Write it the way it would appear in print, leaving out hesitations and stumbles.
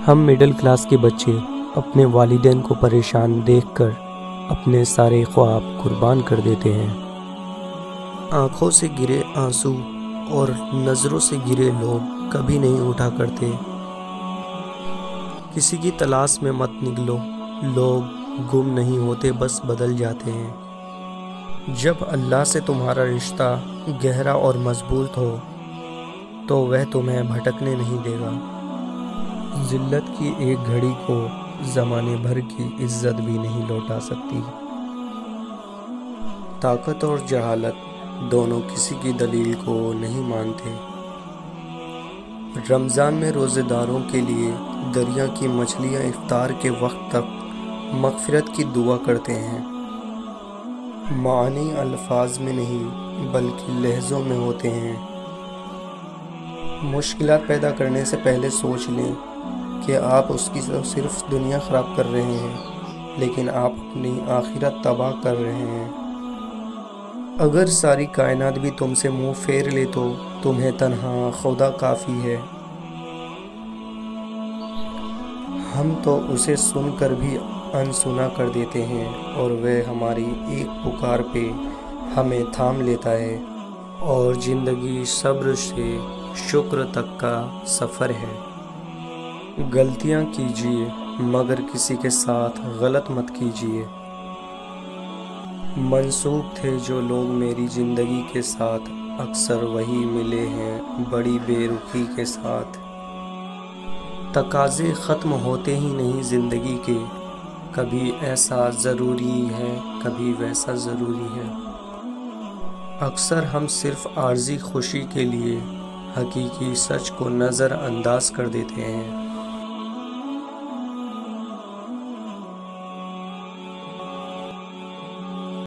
ہم middle class کے بچے اپنے والدین کو پریشان دیکھ کر اپنے سارے خواب قربان کر دیتے ہیں۔ آنکھوں سے گرے آنسو اور نظروں سے گرے لوگ کبھی نہیں اٹھا کرتے۔ کسی کی تلاش میں مت نکلو، لوگ گم نہیں ہوتے، بس بدل جاتے ہیں۔ جب اللہ سے تمہارا رشتہ گہرا اور مضبوط ہو تو وہ تمہیں بھٹکنے نہیں دے گا۔ ذلت کی ایک گھڑی کو زمانے بھر کی عزت بھی نہیں لوٹا سکتی۔ طاقت اور جہالت دونوں کسی کی دلیل کو نہیں مانتے۔ رمضان میں روزے داروں کے لیے دریا کی مچھلیاں افطار کے وقت تک مغفرت کی دعا کرتے ہیں۔ معانی الفاظ میں نہیں بلکہ لہجوں میں ہوتے ہیں۔ مشکلات پیدا کرنے سے پہلے سوچ لیں کہ آپ اس کی صرف دنیا خراب کر رہے ہیں، لیکن آپ اپنی آخرت تباہ کر رہے ہیں۔ اگر ساری کائنات بھی تم سے منہ پھیر لے تو تمہیں تنہا خدا کافی ہے۔ ہم تو اسے سن کر بھی انسنا کر دیتے ہیں اور وہ ہماری ایک پکار پہ ہمیں تھام لیتا ہے۔ اور زندگی صبر سے شکر تک کا سفر ہے۔ غلطیاں کیجیے مگر کسی کے ساتھ غلط مت کیجیے۔ منسوب تھے جو لوگ میری زندگی کے ساتھ، اکثر وہی ملے ہیں بڑی بے رخی کے ساتھ۔ تقاضے ختم ہوتے ہی نہیں زندگی کے، کبھی ایسا ضروری ہے کبھی ویسا ضروری ہے۔ اکثر ہم صرف عارضی خوشی کے لیے حقیقی سچ کو نظر انداز کر دیتے ہیں۔